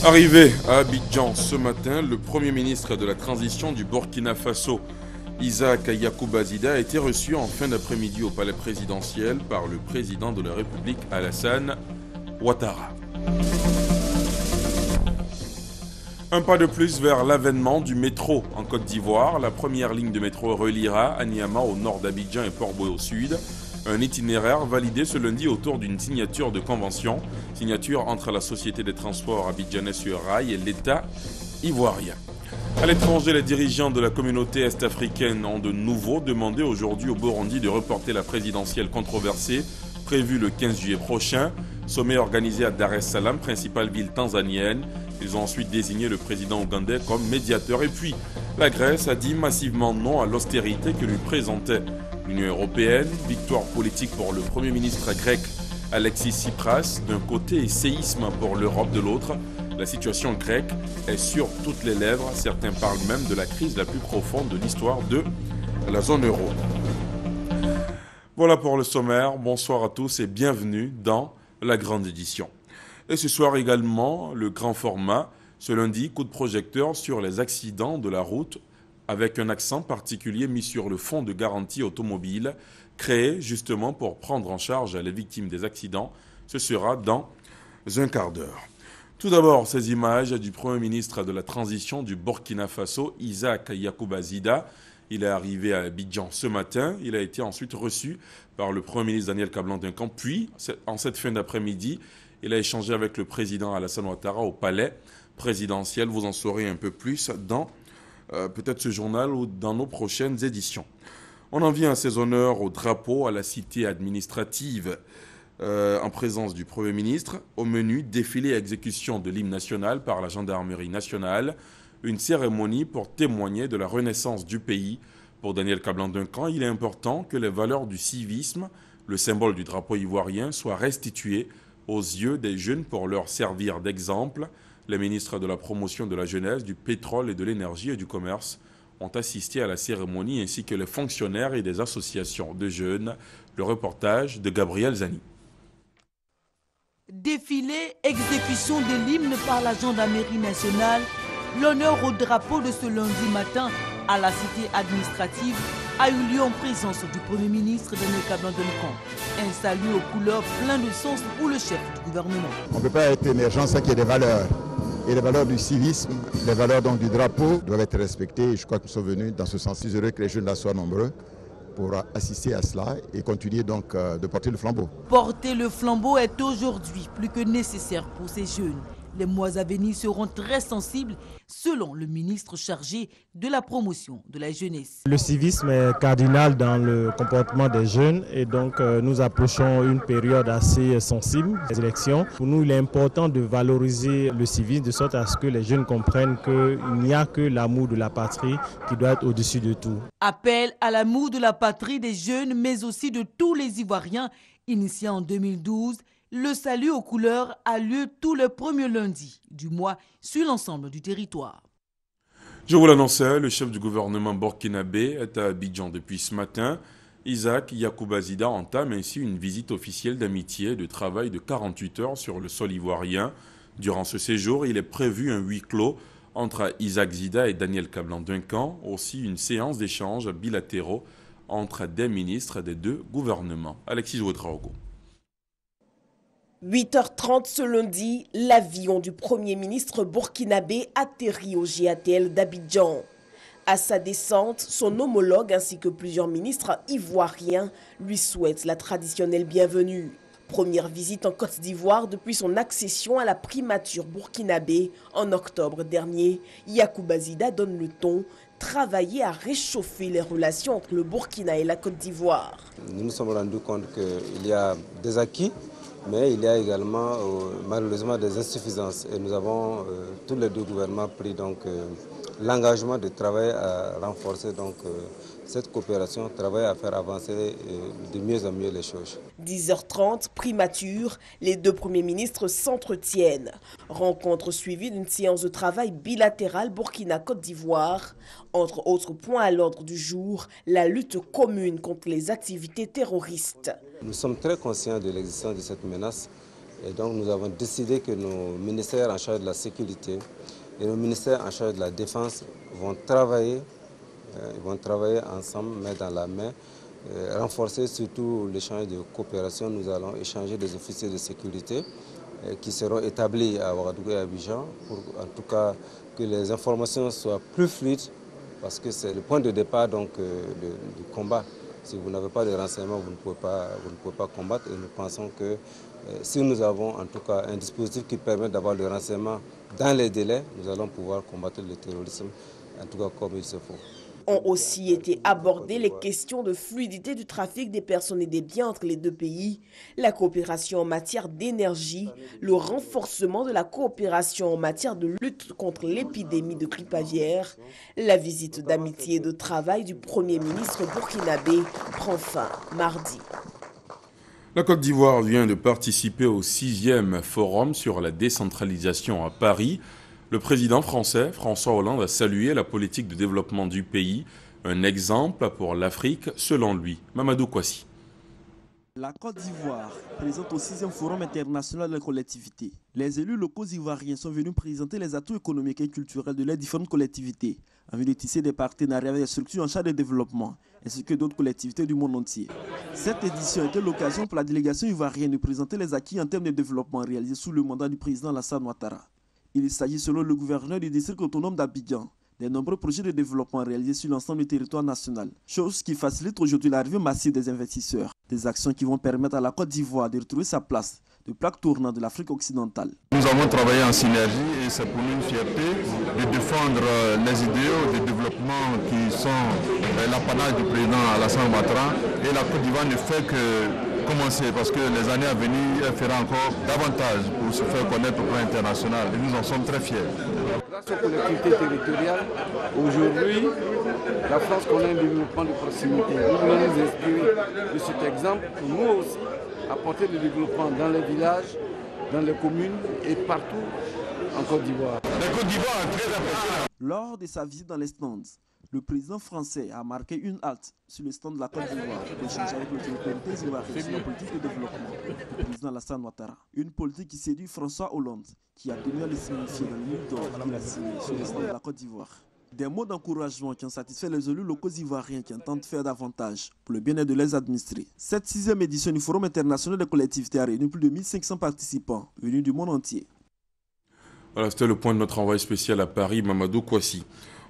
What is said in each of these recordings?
Arrivé à Abidjan ce matin, le Premier ministre de la transition du Burkina Faso, Isaac Yacouba Zida, a été reçu en fin d'après-midi au palais présidentiel par le président de la République, Alassane Ouattara. Un pas de plus vers l'avènement du métro en Côte d'Ivoire. La première ligne de métro reliera Anyama au nord d'Abidjan et Port-Boué au sud. Un itinéraire validé ce lundi autour d'une signature de convention. Signature entre la Société des transports abidjanais sur rail et l'État ivoirien. À l'étranger, les dirigeants de la communauté est-africaine ont de nouveau demandé aujourd'hui au Burundi de reporter la présidentielle controversée prévue le 15 juillet prochain. Sommet organisé à Dar es Salaam, principale ville tanzanienne. Ils ont ensuite désigné le président ougandais comme médiateur. Et puis, la Grèce a dit massivement non à l'austérité que lui présentait l'Union européenne. Victoire politique pour le Premier ministre grec Alexis Tsipras d'un côté et séisme pour l'Europe de l'autre. La situation grecque est sur toutes les lèvres. Certains parlent même de la crise la plus profonde de l'histoire de la zone euro. Voilà pour le sommaire. Bonsoir à tous et bienvenue dans la grande édition. Et ce soir également, le grand format. Ce lundi, coup de projecteur sur les accidents de la route avec un accent particulier mis sur le fonds de garantie automobile créé justement pour prendre en charge les victimes des accidents. Ce sera dans un quart d'heure. Tout d'abord, ces images du Premier ministre de la transition du Burkina Faso, Isaac Yacouba Zida. Il est arrivé à Abidjan ce matin. Il a été ensuite reçu par le Premier ministre Daniel Kablan-Duncan. Puis, en cette fin d'après-midi, il a échangé avec le président Alassane Ouattara au palais présidentiel. Vous en saurez un peu plus dans peut-être ce journal ou dans nos prochaines éditions. On en vient à ces honneurs au drapeau à la cité administrative en présence du Premier ministre. Au menu, défilé et exécution de l'hymne national par la gendarmerie nationale. Une cérémonie pour témoigner de la renaissance du pays. Pour Daniel Kablan-Duncan, il est important que les valeurs du civisme, le symbole du drapeau ivoirien, soient restituées aux yeux des jeunes pour leur servir d'exemple. Les ministres de la promotion de la jeunesse, du pétrole et de l'énergie et du commerce ont assisté à la cérémonie ainsi que les fonctionnaires et des associations de jeunes. Le reportage de Gabriel Zani. Défilé, exécution de l'hymne par la gendarmerie nationale, l'honneur au drapeau de ce lundi matin à la cité administrative a eu lieu en présence du Premier ministre Daniel Kablan-Duncan. Un salut aux couleurs plein de sens pour le chef du gouvernement. On ne peut pas être émergent sans qu'il y ait des valeurs. Et les valeurs du civisme, les valeurs donc du drapeau doivent être respectées. Et je crois que nous sommes venus dans ce sens. Je suis heureux que les jeunes là soient nombreux pour assister à cela et continuer donc de porter le flambeau. Porter le flambeau est aujourd'hui plus que nécessaire pour ces jeunes. Les mois à venir seront très sensibles, selon le ministre chargé de la promotion de la jeunesse. Le civisme est cardinal dans le comportement des jeunes et donc nous approchons une période assez sensible, les élections. Pour nous, il est important de valoriser le civisme de sorte à ce que les jeunes comprennent qu'il n'y a que l'amour de la patrie qui doit être au-dessus de tout. Appel à l'amour de la patrie des jeunes, mais aussi de tous les Ivoiriens, initié en 2012. Le salut aux couleurs a lieu tous les premiers lundis du mois sur l'ensemble du territoire. Je vous l'annonçais, le chef du gouvernement burkinabé est à Abidjan depuis ce matin. Isaac Yacouba Zida entame ainsi une visite officielle d'amitié et de travail de 48 heures sur le sol ivoirien. Durant ce séjour, il est prévu un huis clos entre Isaac Zida et Daniel Kablan-Duncan, aussi une séance d'échanges bilatéraux entre des ministres des deux gouvernements. Alexis Ouedraogo. 8h30 ce lundi, l'avion du Premier ministre burkinabé atterrit au GATL d'Abidjan. À sa descente, son homologue ainsi que plusieurs ministres ivoiriens lui souhaitent la traditionnelle bienvenue. Première visite en Côte d'Ivoire depuis son accession à la primature burkinabé en octobre dernier. Yacouba Zida donne le ton, travailler à réchauffer les relations entre le Burkina et la Côte d'Ivoire. Nous nous sommes rendus compte qu'il y a des acquis, mais il y a également malheureusement des insuffisances. Et nous avons, tous les deux gouvernements, pris l'engagement de travailler à renforcer cette coopération, travailler à faire avancer de mieux en mieux les choses. 10h30, primature, les deux premiers ministres s'entretiennent. Rencontre suivie d'une séance de travail bilatérale Burkina-Côte d'Ivoire. Entre autres points à l'ordre du jour, la lutte commune contre les activités terroristes. Nous sommes très conscients de l'existence de cette menace Et donc nous avons décidé que nos ministères en charge de la sécurité et nos ministères en charge de la défense vont travailler ensemble, main dans la main, renforcer surtout l'échange de coopération. Nous allons échanger des officiers de sécurité qui seront établis à Ouagadougou et à Abidjan pour en tout cas que les informations soient plus fluides parce que c'est le point de départ donc, du combat. Si vous n'avez pas de renseignements, vous ne pouvez pas combattre et nous pensons que si nous avons en tout cas un dispositif qui permet d'avoir le renseignement dans les délais, nous allons pouvoir combattre le terrorisme en tout cas comme il se faut. Ont aussi été abordées les questions de fluidité du trafic des personnes et des biens entre les deux pays, la coopération en matière d'énergie, le renforcement de la coopération en matière de lutte contre l'épidémie de grippe aviaire. La visite d'amitié et de travail du Premier ministre burkinabé prend fin mardi. La Côte d'Ivoire vient de participer au 6e forum sur la décentralisation à Paris. Le président français, François Hollande, a salué la politique de développement du pays, un exemple pour l'Afrique selon lui. Mamadou Kouassi. La Côte d'Ivoire présente au 6e Forum international de la collectivité. Les élus locaux ivoiriens sont venus présenter les atouts économiques et culturels de leurs différentes collectivités, en vue de tisser des partenariats avec les structures en charge de développement, ainsi que d'autres collectivités du monde entier. Cette édition était l'occasion pour la délégation ivoirienne de présenter les acquis en termes de développement réalisés sous le mandat du président Alassane Ouattara. Il s'agit, selon le gouverneur du district autonome d'Abidjan, des nombreux projets de développement réalisés sur l'ensemble du territoire national, chose qui facilite aujourd'hui l'arrivée massive des investisseurs. Des actions qui vont permettre à la Côte d'Ivoire de retrouver sa place de plaque tournante de l'Afrique occidentale. Nous avons travaillé en synergie et c'est pour nous une fierté de défendre les idéaux de développement qui sont l'apanage du président Alassane Ouattara. Et la Côte d'Ivoire ne fait que commencer parce que les années à venir, elle fera encore davantage pour se faire connaître au plan international et nous en sommes très fiers. Grâce aux collectivités territoriales, aujourd'hui, la France connaît un développement de proximité. Nous voulons nous inspirer de cet exemple pour nous aussi apporter le développement dans les villages, dans les communes et partout en Côte d'Ivoire. La Côte d'Ivoire est très impressionnante. Lors de sa visite dans les stands, le président français a marqué une halte sur le stand de la Côte d'Ivoire pour échanger avec les autorités ivoiriennes sur la politique de développement du président Alassane Ouattara. Une politique qui séduit François Hollande, qui a tenu à le signifier dans le livre d'or qu'il a signé sur le stand de la Côte d'Ivoire. Des mots d'encouragement qui ont satisfait les élus locaux ivoiriens qui entendent faire davantage pour le bien-être de leurs administrés. Cette 6e édition du Forum international des collectivités a réuni plus de 1500 participants venus du monde entier. Voilà, c'était le point de notre envoyé spécial à Paris, Mamadou Kouassi.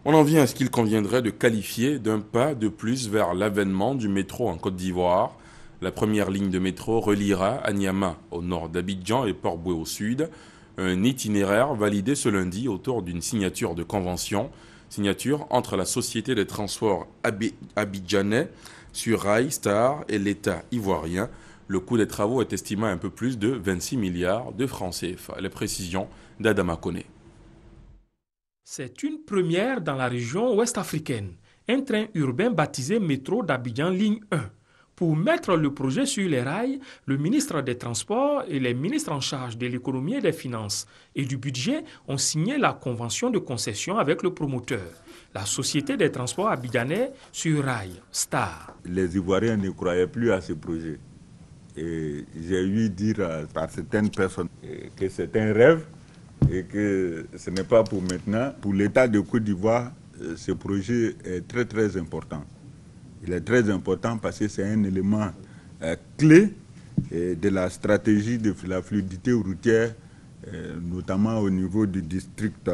On en vient à ce qu'il conviendrait de qualifier d'un pas de plus vers l'avènement du métro en Côte d'Ivoire. La première ligne de métro reliera Anyama au nord d'Abidjan et Port-Boué au sud. Un itinéraire validé ce lundi autour d'une signature de convention. Signature entre la Société des transports abidjanais sur Rail Star et l'État ivoirien. Le coût des travaux est estimé à un peu plus de 26 milliards de francs CFA. Les précisions d'Adama Koné. C'est une première dans la région ouest-africaine. Un train urbain baptisé Métro d'Abidjan Ligne 1. Pour mettre le projet sur les rails, le ministre des Transports et les ministres en charge de l'économie et des finances et du budget ont signé la convention de concession avec le promoteur, la Société des transports abidjanais sur rail, STAR. Les Ivoiriens ne croyaient plus à ce projet. Et j'ai eu dire à certaines personnes que c'est un rêve et que ce n'est pas pour maintenant. Pour l'État de Côte d'Ivoire, ce projet est très très important. Il est très important parce que c'est un élément clé de la stratégie de la fluidité routière, notamment au niveau du district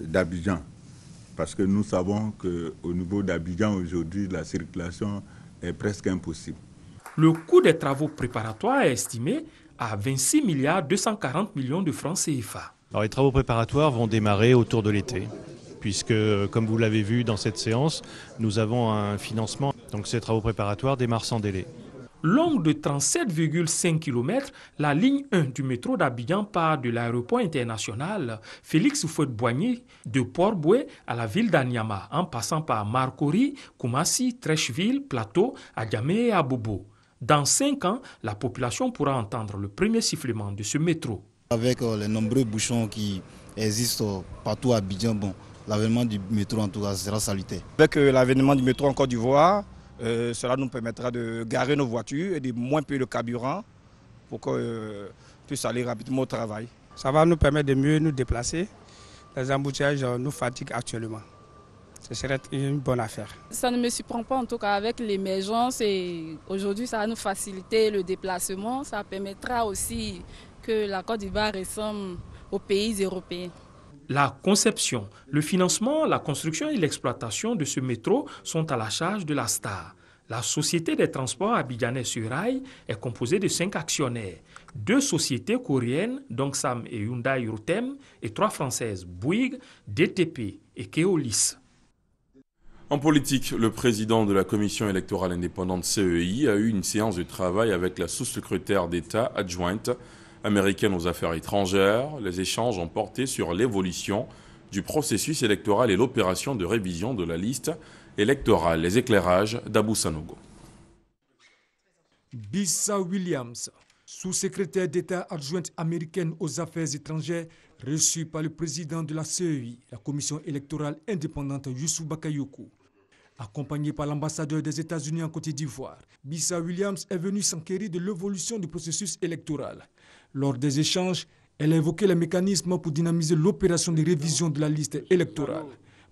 d'Abidjan. Parce que nous savons qu'au niveau d'Abidjan, aujourd'hui, la circulation est presque impossible. Le coût des travaux préparatoires est estimé à 26 milliards 240 millions de francs CFA. Alors, les travaux préparatoires vont démarrer autour de l'été, puisque, comme vous l'avez vu dans cette séance, nous avons un financement. Donc ces travaux préparatoires démarrent sans délai. Longue de 37,5 km, la ligne 1 du métro d'Abidjan part de l'aéroport international Félix Houphouët-Boigny de Port-Boué à la ville d'Anyama, en passant par Marcory, Koumassi, Trècheville, Plateau, Adjamé et Abobo. Dans 5 ans, la population pourra entendre le premier sifflement de ce métro. Avec les nombreux bouchons qui existent partout à Abidjan, l'avènement du métro en tout cas sera salutaire. Avec l'avènement du métro en Côte d'Ivoire, cela nous permettra de garer nos voitures et de moins payer le carburant pour que puisse aller rapidement au travail. Ça va nous permettre de mieux nous déplacer. Les embouteillages nous fatiguent actuellement. Ce serait une bonne affaire. Ça ne me surprend pas en tout cas avec l'émergence et aujourd'hui ça va nous faciliter le déplacement. Ça permettra aussi que la Côte d'Ivoire ressemble aux pays européens. La conception, le financement, la construction et l'exploitation de ce métro sont à la charge de la STAR. La Société des transports abidjanais sur rail est composée de 5 actionnaires. 2 sociétés coréennes, Dongsam et Hyundai Rotem, et 3 françaises, Bouygues, DTP et Keolis. En politique, le président de la Commission électorale indépendante CEI a eu une séance de travail avec la sous-secrétaire d'État adjointe américaine aux affaires étrangères. Les échanges ont porté sur l'évolution du processus électoral et l'opération de révision de la liste électorale. Les éclairages d'Abou Sanogo. Bissa Williams, sous-secrétaire d'État adjointe américaine aux affaires étrangères, reçue par le président de la CEI, la commission électorale indépendante Youssou Bakayoko. Accompagnée par l'ambassadeur des États-Unis en Côte d'Ivoire, Bissa Williams est venue s'enquérir de l'évolution du processus électoral. Lors des échanges, elle a évoqué les mécanismes pour dynamiser l'opération de révision de la liste électorale.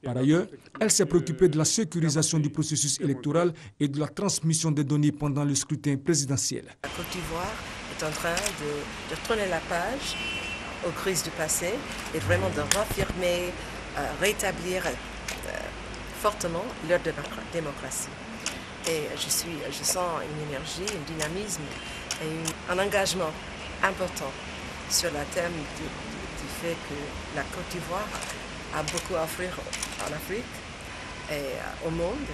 Par ailleurs, elle s'est préoccupée de la sécurisation du processus électoral et de la transmission des données pendant le scrutin présidentiel. La Côte d'Ivoire est en train de tourner la page aux crises du passé et vraiment de réaffirmer, rétablir fortement leur démocratie. Et je sens une énergie, un dynamisme et un engagement important sur le thème du fait que la Côte d'Ivoire a beaucoup à offrir en Afrique et au monde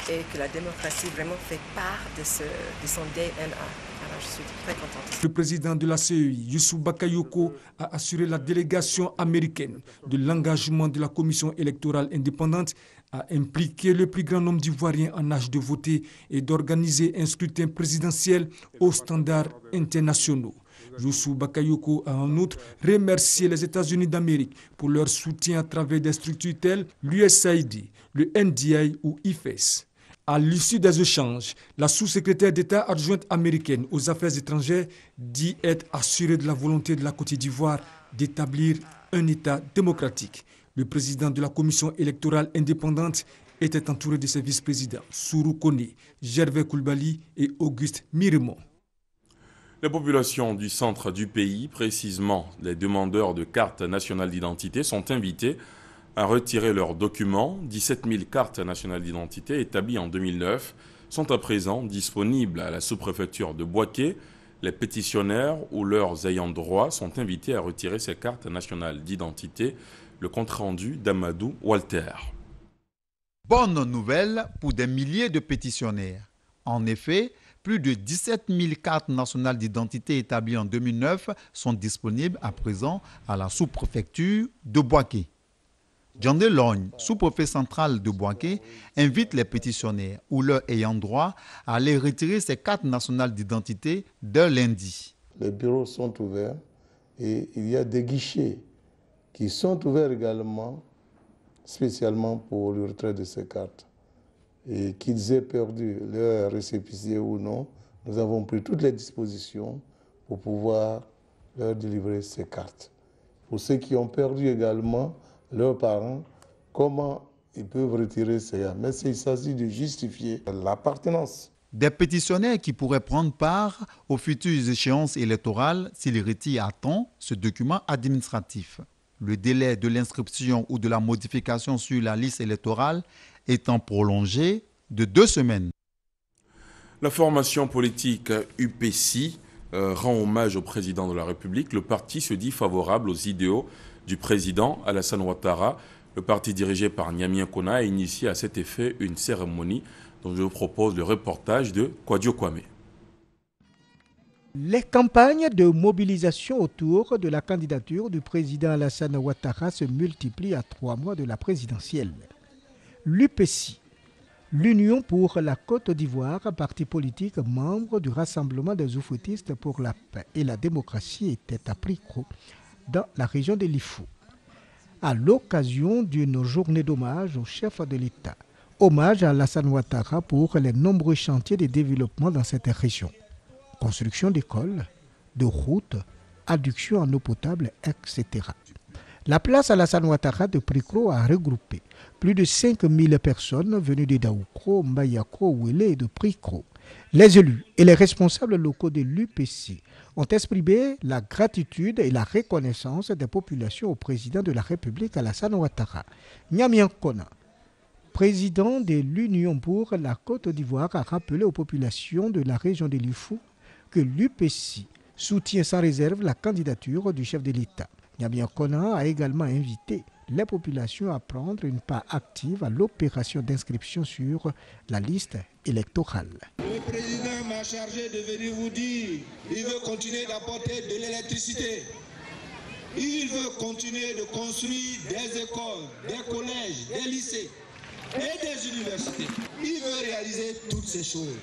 et que la démocratie vraiment fait part de son DNA. Alors je suis très contente. Le président de la CEI, Youssou Bakayoko, a assuré la délégation américaine de l'engagement de la commission électorale indépendante à impliquer le plus grand nombre d'Ivoiriens en âge de voter et d'organiser un scrutin présidentiel aux standards internationaux. Youssou Bakayoko a en outre remercié les États-Unis d'Amérique pour leur soutien à travers des structures telles l'USAID, le NDI ou IFES. À l'issue des échanges, la sous-secrétaire d'État adjointe américaine aux affaires étrangères dit être assurée de la volonté de la Côte d'Ivoire d'établir un État démocratique. Le président de la commission électorale indépendante était entouré de ses vice-présidents Sourou Kone, Gervais Koulibaly et Auguste Miremont. Les populations du centre du pays, précisément les demandeurs de cartes nationales d'identité, sont invités à retirer leurs documents. 17 000 cartes nationales d'identité établies en 2009 sont à présent disponibles à la sous-préfecture de Bouaké. Les pétitionnaires ou leurs ayants droit sont invités à retirer ces cartes nationales d'identité. Le compte-rendu d'Amadou Walter. Bonne nouvelle pour des milliers de pétitionnaires. En effet, plus de 17 000 cartes nationales d'identité établies en 2009 sont disponibles à présent à la sous-préfecture de Bouaké. John Delogne, sous-préfet central de Bouaké, invite les pétitionnaires ou leurs ayants droit à aller retirer ces cartes nationales d'identité dès lundi. Les bureaux sont ouverts et il y a des guichets qui sont ouverts également spécialement pour le retrait de ces cartes. Et qu'ils aient perdu leur récépissé ou non, nous avons pris toutes les dispositions pour pouvoir leur délivrer ces cartes. Pour ceux qui ont perdu également leurs parents, comment ils peuvent retirer ces cartes. Mais il s'agit de justifier l'appartenance. Des pétitionnaires qui pourraient prendre part aux futures échéances électorales s'ils retirent à temps ce document administratif. Le délai de l'inscription ou de la modification sur la liste électorale étant prolongé de 2 semaines. La formation politique UPC rend hommage au président de la République. Le parti se dit favorable aux idéaux du président Alassane Ouattara. Le parti dirigé par Niamien Kona a initié à cet effet une cérémonie dont je vous propose le reportage de Kwadio Kwame. Les campagnes de mobilisation autour de la candidature du président Alassane Ouattara se multiplient à 3 mois de la présidentielle. L'UPC, l'Union pour la Côte d'Ivoire, parti politique membre du Rassemblement des oufoutistes pour la paix et la démocratie, était à Pricro, dans la région de l'Ifou, à l'occasion d'une journée d'hommage au chef de l'État. Hommage à Alassane Ouattara pour les nombreux chantiers de développement dans cette région. Construction d'écoles, de routes, adduction en eau potable, etc. La place Alassane Ouattara de Prikro a regroupé plus de 5000 personnes venues de Daoukro, Mbayakro, Ouélé et de Prikro. Les élus et les responsables locaux de l'UPC ont exprimé la gratitude et la reconnaissance des populations au président de la République Alassane Ouattara. Nyamian Kona, président de l'Union pour la Côte d'Ivoire, a rappelé aux populations de la région de l'Ifou que l'UPC soutient sans réserve la candidature du chef de l'État. Nyamian Kona a également invité les populations à prendre une part active à l'opération d'inscription sur la liste électorale. Le président m'a chargé de venir vous dire qu'il veut continuer d'apporter de l'électricité. Il veut continuer de construire des écoles, des collèges, des lycées et des universités. Il veut réaliser toutes ces choses.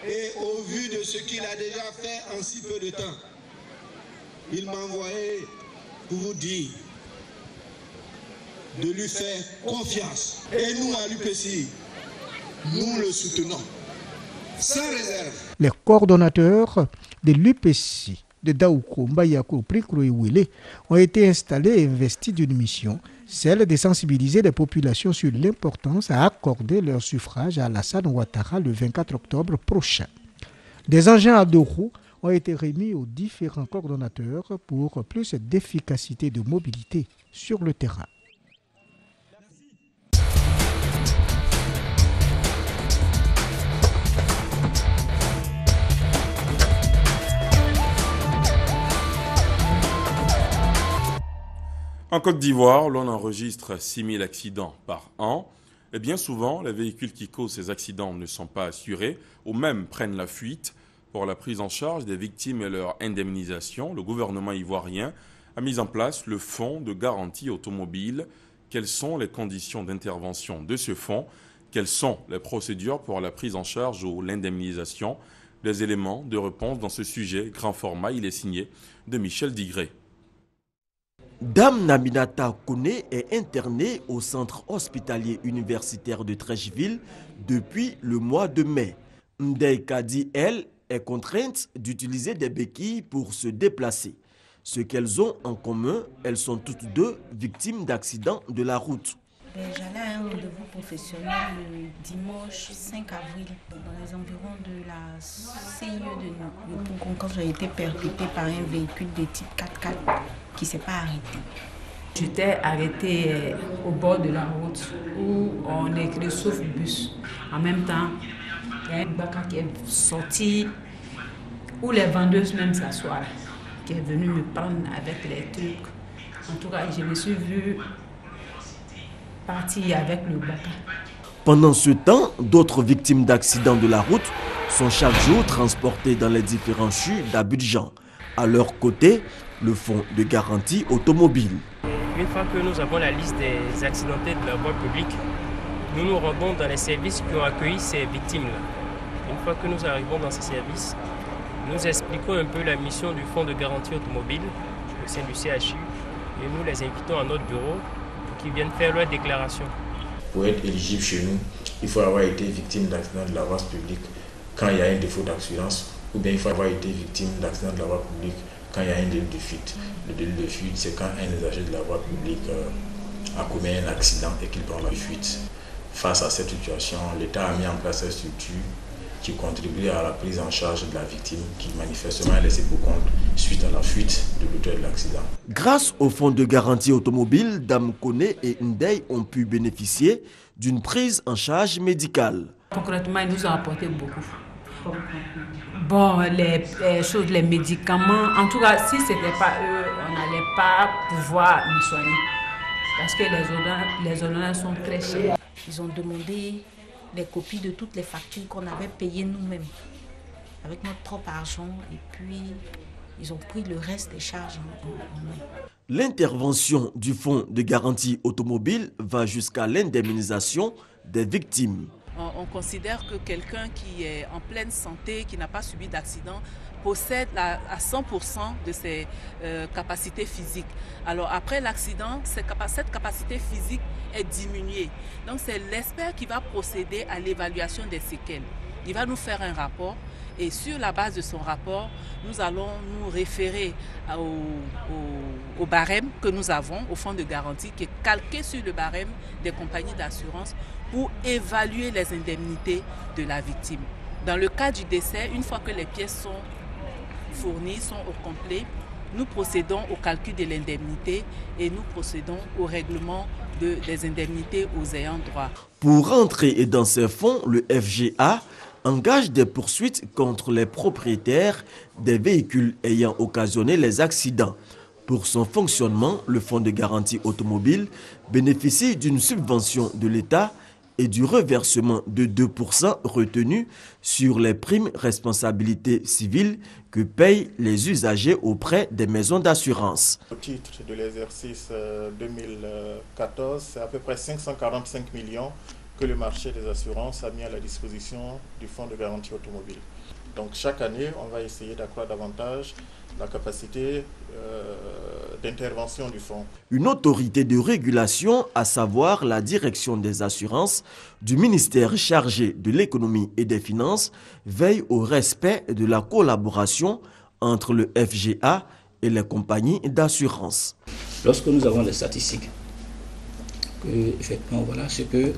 Et au vu de ce qu'il a déjà fait en si peu de temps, il m'a envoyé pour vous dire de lui faire confiance. Et nous, à l'UPC, nous le soutenons, sans réserve. Les coordonnateurs de l'UPC de Daoukro, Mbayakro, Prikro et Ouélé ont été installés et investis d'une mission, celle de sensibiliser les populations sur l'importance à accorder leur suffrage à Alassane Ouattara le 24 octobre prochain. Des engins à 2 roues ont été remis aux différents coordonnateurs pour plus d'efficacité de mobilité sur le terrain. En Côte d'Ivoire, l'on enregistre 6000 accidents par an. Et bien souvent, les véhicules qui causent ces accidents ne sont pas assurés ou même prennent la fuite. Pour la prise en charge des victimes et leur indemnisation, le gouvernement ivoirien a mis en place le fonds de garantie automobile. Quelles sont les conditions d'intervention de ce fonds? Quelles sont les procédures pour la prise en charge ou l'indemnisation? Les éléments de réponse dans ce sujet, grand format, il est signé de Michel Digré. Dame Naminata Kone est internée au centre hospitalier universitaire de Trècheville depuis le mois de mai. Ndei Kadi, elle, est contrainte d'utiliser des béquilles pour se déplacer. Ce qu'elles ont en commun, elles sont toutes deux victimes d'accidents de la route. J'allais à un rendez-vous professionnel le dimanche 5 avril dans les environs de la CIE de Pougon quand j'ai été percutée par un véhicule de type 4x4 qui ne s'est pas arrêté. J'étais arrêtée au bord de la route où on est écrit sauf bus. En même temps, il y a un baka qui est sorti où les vendeuses même s'assoient, qui est venu me prendre avec les trucs. En tout cas, je me suis vue partie avec le baka. Pendant ce temps, d'autres victimes d'accidents de la route sont chaque jour transportées dans les différents CHU d'Abidjan. À leur côté, le fonds de garantie automobile. Une fois que nous avons la liste des accidentés de la voie publique, nous nous rendons dans les services qui ont accueilli ces victimes-là. Une fois que nous arrivons dans ces services, nous expliquons un peu la mission du fonds de garantie automobile au sein du CHU et nous les invitons à notre bureau qui viennent faire leur déclaration. Pour être éligible chez nous, il faut avoir été victime d'accident de la voie publique quand il y a un défaut d'assurance, ou bien il faut avoir été victime d'accident de la voie publique quand il y a un délit de fuite. Le délit de fuite, c'est quand un usager de la voie publique a commis un accident et qu'il prend la fuite. Face à cette situation, l'État a mis en place une structure qui contribue à la prise en charge de la victime qui manifestement est laissée pour compte suite à la fuite de l'auteur de l'accident. Grâce au fonds de garantie automobile, Dame Kone et Ndei ont pu bénéficier d'une prise en charge médicale. Concrètement, ils nous ont apporté beaucoup. Bon, les choses, les médicaments, en tout cas, si ce n'était pas eux, on n'allait pas pouvoir nous soigner. Parce que les ordonnances sont très chères. Ils ont demandé des copies de toutes les factures qu'on avait payées nous-mêmes, avec notre propre argent, et puis ils ont pris le reste des charges en main. L'intervention du fonds de garantie automobile va jusqu'à l'indemnisation des victimes. On considère que quelqu'un qui est en pleine santé, qui n'a pas subi d'accident, possède à 100% de ses capacités physiques. Alors après l'accident, cette capacité physique est diminuée. Donc c'est l'expert qui va procéder à l'évaluation des séquelles. Il va nous faire un rapport Et sur la base de son rapport, nous allons nous référer au barème que nous avons, au fonds de garantie, qui est calqué sur le barème des compagnies d'assurance pour évaluer les indemnités de la victime. Dans le cas du décès, une fois que les pièces sont fournies, sont au complet, nous procédons au calcul de l'indemnité et nous procédons au règlement des indemnités aux ayants droit. Pour rentrer dans ces fonds, le FGA engage des poursuites contre les propriétaires des véhicules ayant occasionné les accidents. Pour son fonctionnement, le fonds de garantie automobile bénéficie d'une subvention de l'État et du reversement de 2% retenu sur les primes responsabilité civile que payent les usagers auprès des maisons d'assurance. Au titre de l'exercice 2014, c'est à peu près 545 millions que le marché des assurances a mis à la disposition du fonds de garantie automobile. Donc chaque année, on va essayer d'accroître davantage la capacité d'intervention du fonds. Une autorité de régulation, à savoir la direction des assurances du ministère chargé de l'économie et des finances, veille au respect de la collaboration entre le FGA et les compagnies d'assurance. Lorsque nous avons les statistiques, effectivement, voilà ce que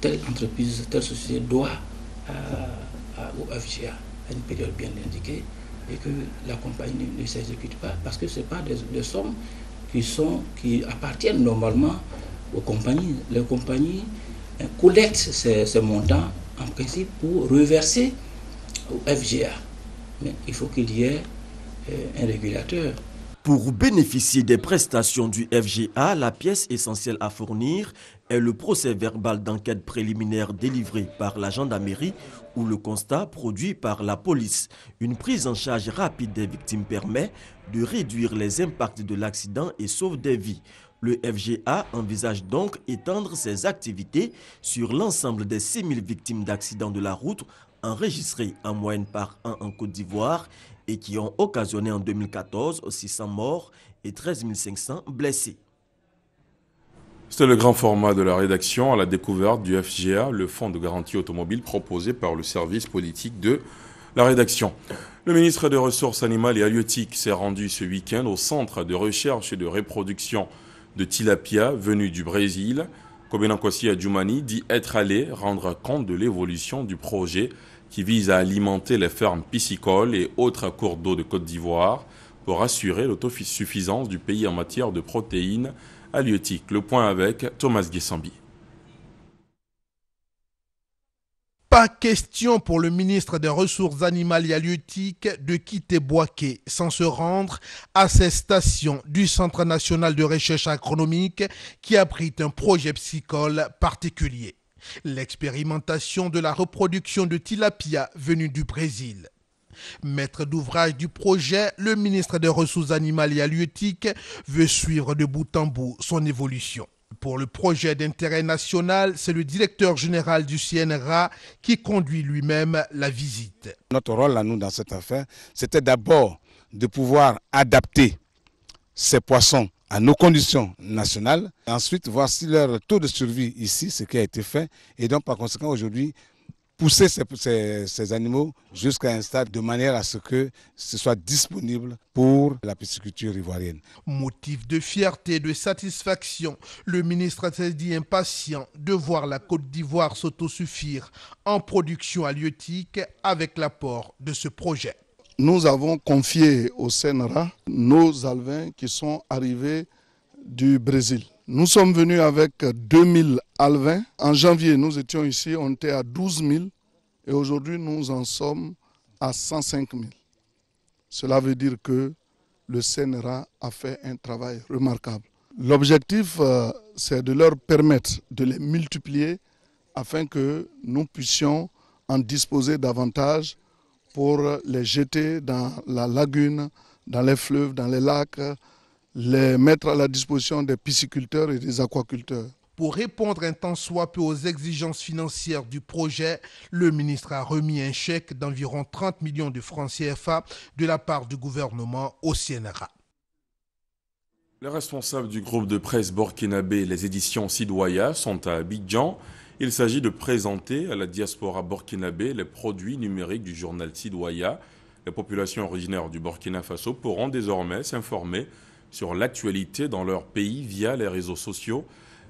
telle entreprise, telle société doit au FGA à une période bien indiquée, et que la compagnie ne s'exécute pas parce que ce n'est pas des sommes qui appartiennent normalement aux compagnies. Les compagnies collectent ces montants en principe pour reverser au FGA. Mais il faut qu'il y ait un régulateur. Pour bénéficier des prestations du FGA, la pièce essentielle à fournir est le procès-verbal d'enquête préliminaire délivré par la gendarmerie ou le constat produit par la police. Une prise en charge rapide des victimes permet de réduire les impacts de l'accident et sauve des vies. Le FGA envisage donc étendre ses activités sur l'ensemble des 6 000 victimes d'accidents de la route enregistrées en moyenne par an en Côte d'Ivoire et qui ont occasionné en 2014 600 morts et 13 500 blessés. C'était le grand format de la rédaction à la découverte du FGA, le fonds de garantie automobile proposé par le service politique de la rédaction. Le ministre des Ressources animales et halieutiques s'est rendu ce week-end au centre de recherche et de reproduction de tilapia venu du Brésil. Kobenankosi Adjoumani dit être allé rendre compte de l'évolution du projet qui vise à alimenter les fermes piscicoles et autres cours d'eau de Côte d'Ivoire pour assurer l'autosuffisance du pays en matière de protéines halieutiques. Le point avec Thomas Guessambi. Pas question pour le ministre des Ressources animales et halieutiques de quitter Bouaké sans se rendre à ces stations du Centre national de recherche agronomique qui abrite un projet piscicole particulier. L'expérimentation de la reproduction de tilapia venue du Brésil. Maître d'ouvrage du projet, le ministre des Ressources animales et halieutiques veut suivre de bout en bout son évolution. Pour le projet d'intérêt national, c'est le directeur général du CNRA qui conduit lui-même la visite. Notre rôle à nous dans cette affaire, c'était d'abord de pouvoir adapter ces poissons à nos conditions nationales, et ensuite voir si leur taux de survie ici, ce qui a été fait, et donc par conséquent aujourd'hui pousser ces animaux jusqu'à un stade de manière à ce que ce soit disponible pour la pisciculture ivoirienne. Motif de fierté et de satisfaction, le ministre s'est dit impatient de voir la Côte d'Ivoire s'autosuffire en production halieutique avec l'apport de ce projet. Nous avons confié au CNRA nos alevins qui sont arrivés du Brésil. Nous sommes venus avec 2000 alevins. En janvier, nous étions ici, on était à 12 000 et aujourd'hui, nous en sommes à 105 000. Cela veut dire que le CNRA a fait un travail remarquable. L'objectif, c'est de leur permettre de les multiplier afin que nous puissions en disposer davantage pour les jeter dans la lagune, dans les fleuves, dans les lacs, les mettre à la disposition des pisciculteurs et des aquaculteurs. Pour répondre un tant soit peu aux exigences financières du projet, le ministre a remis un chèque d'environ 30 millions de francs CFA de la part du gouvernement au CNRA. Les responsables du groupe de presse burkinabé Les Éditions Sidouaya sont à Abidjan. Il s'agit de présenter à la diaspora burkinabé les produits numériques du journal Sidoya. Les populations originaires du Burkina Faso pourront désormais s'informer sur l'actualité dans leur pays via les réseaux sociaux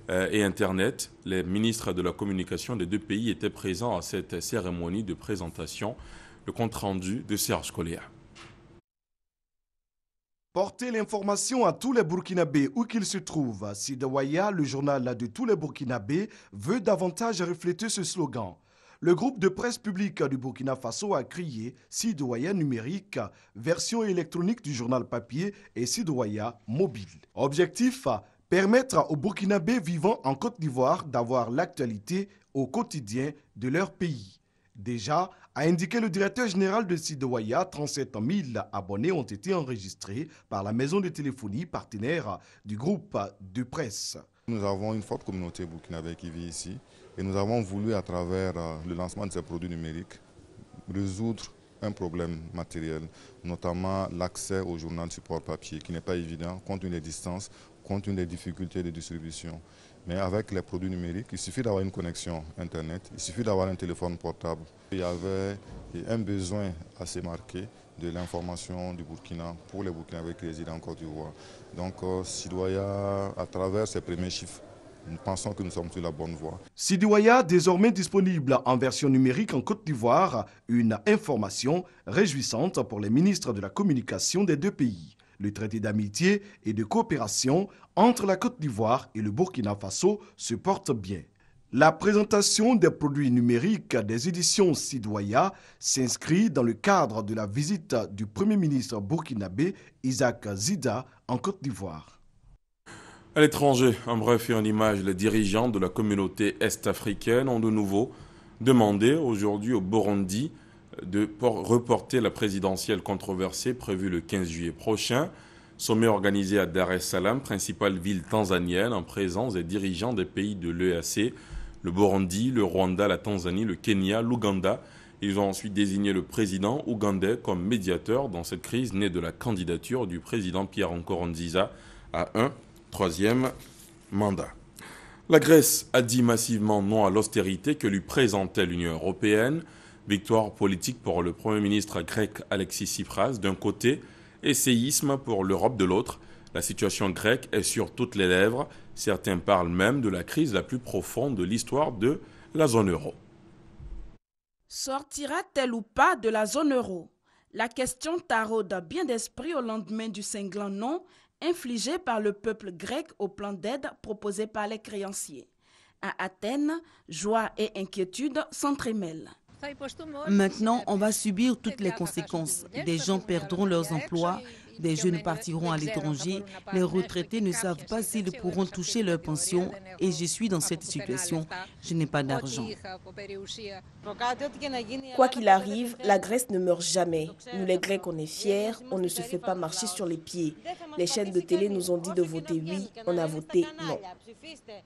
et Internet. Les ministres de la communication des deux pays étaient présents à cette cérémonie de présentation. Le compte-rendu de Serge Coléa. Porter l'information à tous les Burkinabés où qu'ils se trouvent. Sidoya, le journal de tous les Burkinabés, veut davantage refléter ce slogan. Le groupe de presse publique du Burkina Faso a crié Sidoya numérique, version électronique du journal papier et Sidoya mobile. Objectif, permettre aux Burkinabés vivant en Côte d'Ivoire d'avoir l'actualité au quotidien de leur pays. Déjà, a indiqué le directeur général de Sidoya, 37 000 abonnés ont été enregistrés par la maison de téléphonie partenaire du groupe de presse. Nous avons une forte communauté burkinabé qui vit ici et nous avons voulu, à travers le lancement de ces produits numériques, résoudre un problème matériel, notamment l'accès au journal support papier, qui n'est pas évident compte tenu des distances, compte tenu des difficultés de distribution. Mais avec les produits numériques, il suffit d'avoir une connexion Internet, il suffit d'avoir un téléphone portable. Il y avait un besoin assez marqué de l'information du Burkina pour les Burkinabés qui résident en Côte d'Ivoire. Donc Sidoya, à travers ces premiers chiffres, nous pensons que nous sommes sur la bonne voie. Sidoya, désormais disponible en version numérique en Côte d'Ivoire, une information réjouissante pour les ministres de la communication des deux pays. Le traité d'amitié et de coopération entre la Côte d'Ivoire et le Burkina Faso se porte bien. La présentation des produits numériques des éditions Sidoya s'inscrit dans le cadre de la visite du Premier ministre burkinabé Isaac Zida en Côte d'Ivoire. À l'étranger, en bref et en image, les dirigeants de la communauté est-africaine ont de nouveau demandé aujourd'hui au Burundi de reporter la présidentielle controversée prévue le 15 juillet prochain. Sommet organisé à Dar es Salaam, principale ville tanzanienne, en présence des dirigeants des pays de l'EAC, le Burundi, le Rwanda, la Tanzanie, le Kenya, l'Ouganda. Ils ont ensuite désigné le président ougandais comme médiateur dans cette crise née de la candidature du président Pierre Nkurunziza à un troisième mandat. La Grèce a dit massivement non à l'austérité que lui présentait l'Union européenne. Victoire politique pour le Premier ministre grec Alexis Tsipras d'un côté et séisme pour l'Europe de l'autre. La situation grecque est sur toutes les lèvres. Certains parlent même de la crise la plus profonde de l'histoire de la zone euro. Sortira-t-elle ou pas de la zone euro? La question taraude bien d'esprit au lendemain du cinglant non infligé par le peuple grec au plan d'aide proposé par les créanciers. À Athènes, joie et inquiétude s'entremêlent. Maintenant, on va subir toutes les conséquences. Des gens perdront leurs emplois, des jeunes partiront à l'étranger, les retraités ne savent pas s'ils pourront toucher leur pension et je suis dans cette situation, je n'ai pas d'argent. Quoi qu'il arrive, la Grèce ne meurt jamais. Nous les Grecs, on est fiers, on ne se fait pas marcher sur les pieds. Les chaînes de télé nous ont dit de voter oui, on a voté non.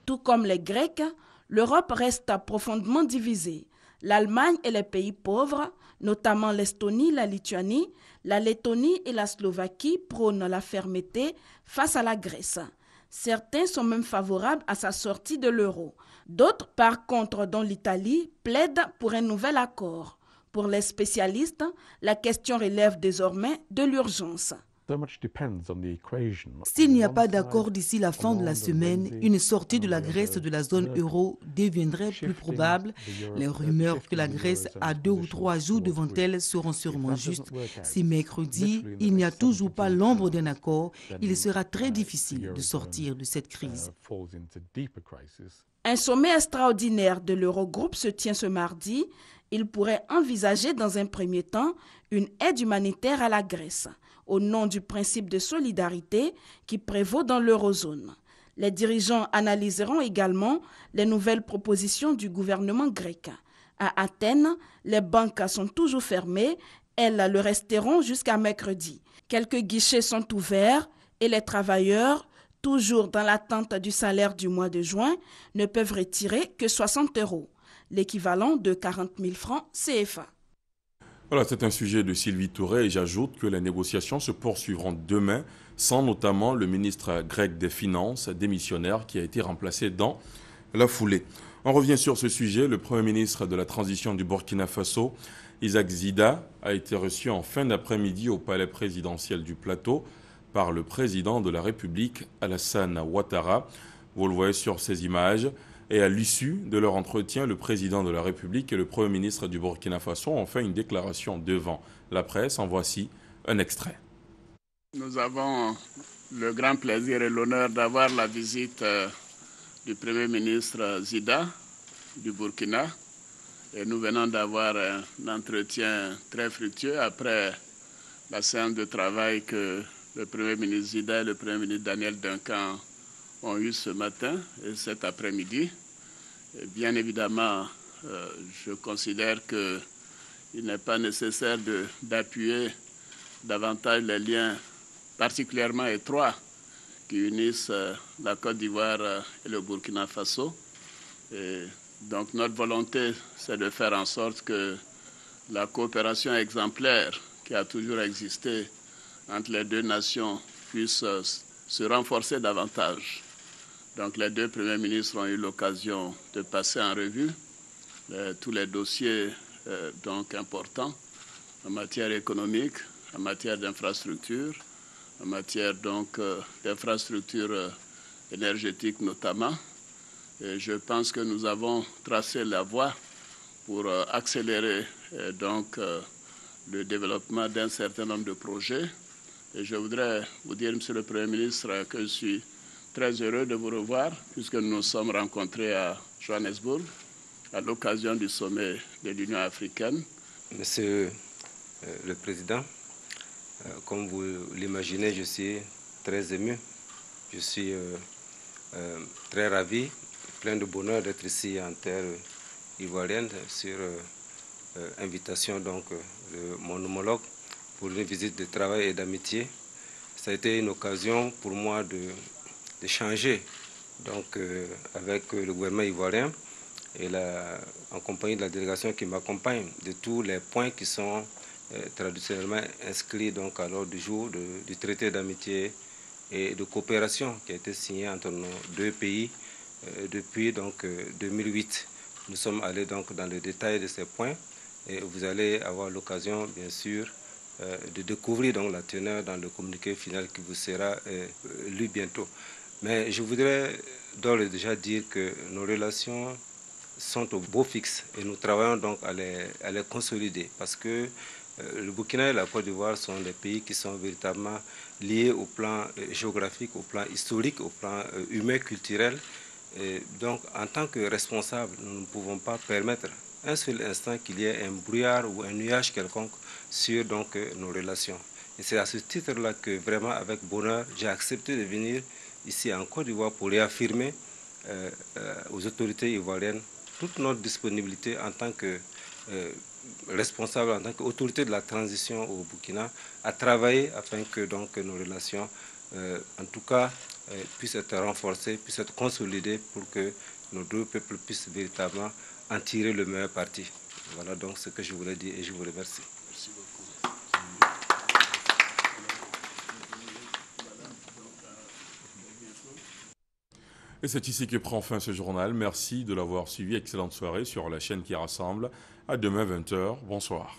Tout comme les Grecs, l'Europe reste profondément divisée. L'Allemagne et les pays pauvres, notamment l'Estonie, la Lituanie, la Lettonie et la Slovaquie prônent la fermeté face à la Grèce. Certains sont même favorables à sa sortie de l'euro. D'autres, par contre, dont l'Italie, plaident pour un nouvel accord. Pour les spécialistes, la question relève désormais de l'urgence. S'il n'y a pas d'accord d'ici la fin de la semaine, une sortie de la Grèce de la zone euro deviendrait plus probable. Les rumeurs que la Grèce a 2 ou 3 jours devant elle seront sûrement justes. Si mercredi, il n'y a toujours pas l'ombre d'un accord, il sera très difficile de sortir de cette crise. Un sommet extraordinaire de l'Eurogroupe se tient ce mardi. Il pourrait envisager dans un premier temps une aide humanitaire à la Grèce, au nom du principe de solidarité qui prévaut dans l'eurozone. Les dirigeants analyseront également les nouvelles propositions du gouvernement grec. À Athènes, les banques sont toujours fermées, elles le resteront jusqu'à mercredi. Quelques guichets sont ouverts et les travailleurs, toujours dans l'attente du salaire du mois de juin, ne peuvent retirer que 60 €, l'équivalent de 40 000 francs CFA. Voilà, c'est un sujet de Sylvie Touré et j'ajoute que les négociations se poursuivront demain sans notamment le ministre grec des Finances démissionnaire qui a été remplacé dans la foulée. On revient sur ce sujet. Le Premier ministre de la transition du Burkina Faso, Isaac Zida, a été reçu en fin d'après-midi au palais présidentiel du Plateau par le président de la République, Alassane Ouattara. Vous le voyez sur ces images. Et à l'issue de leur entretien, le président de la République et le Premier ministre du Burkina Faso ont fait une déclaration devant la presse. En voici un extrait. Nous avons le grand plaisir et l'honneur d'avoir la visite du Premier ministre Zida du Burkina. Et nous venons d'avoir un entretien très fructueux après la séance de travail que le Premier ministre Zida et le Premier ministre Daniel Duncan ont eu ce matin et cet après-midi. Bien évidemment, je considère qu'il n'est pas nécessaire d'appuyer davantage les liens particulièrement étroits qui unissent la Côte d'Ivoire et le Burkina Faso. Et donc notre volonté, c'est de faire en sorte que la coopération exemplaire qui a toujours existé entre les deux nations puisse se renforcer davantage. Donc les deux premiers ministres ont eu l'occasion de passer en revue tous les dossiers donc importants en matière économique, en matière d'infrastructure, en matière donc d'infrastructures énergétiques notamment. Et je pense que nous avons tracé la voie pour accélérer donc le développement d'un certain nombre de projets. Et je voudrais vous dire, Monsieur le Premier ministre, que je suis très heureux de vous revoir puisque nous nous sommes rencontrés à Johannesburg à l'occasion du sommet de l'Union africaine. Monsieur le Président, comme vous l'imaginez, je suis très ému. Je suis très ravi, plein de bonheur d'être ici en terre ivoirienne sur invitation donc, de mon homologue pour une visite de travail et d'amitié. Ça a été une occasion pour moi d'échanger donc, avec le gouvernement ivoirien et en compagnie de la délégation qui m'accompagne de tous les points qui sont traditionnellement inscrit donc à l'ordre du jour du traité d'amitié et de coopération qui a été signé entre nos deux pays depuis donc 2008. Nous sommes allés donc dans le détail de ces points et vous allez avoir l'occasion bien sûr de découvrir donc la teneur dans le communiqué final qui vous sera lu bientôt. Mais je voudrais d'ores et déjà dire que nos relations sont au beau fixe et nous travaillons donc à les consolider parce que le Burkina et la Côte d'Ivoire sont des pays qui sont véritablement liés au plan géographique, au plan historique, au plan humain, culturel. Et donc, en tant que responsables, nous ne pouvons pas permettre un seul instant qu'il y ait un brouillard ou un nuage quelconque sur donc, nos relations. Et c'est à ce titre-là que vraiment, avec bonheur, j'ai accepté de venir ici en Côte d'Ivoire pour réaffirmer aux autorités ivoiriennes toute notre disponibilité en tant que responsable, en tant qu'autorité de la transition au Burkina, à travailler afin que donc, nos relations, en tout cas, puissent être renforcées, puissent être consolidées pour que nos deux peuples puissent véritablement en tirer le meilleur parti. Voilà donc ce que je voulais dire et je vous remercie. Merci beaucoup. Et c'est ici que prend fin ce journal. Merci de l'avoir suivi. Excellente soirée sur la chaîne qui rassemble. À demain 20h. Bonsoir.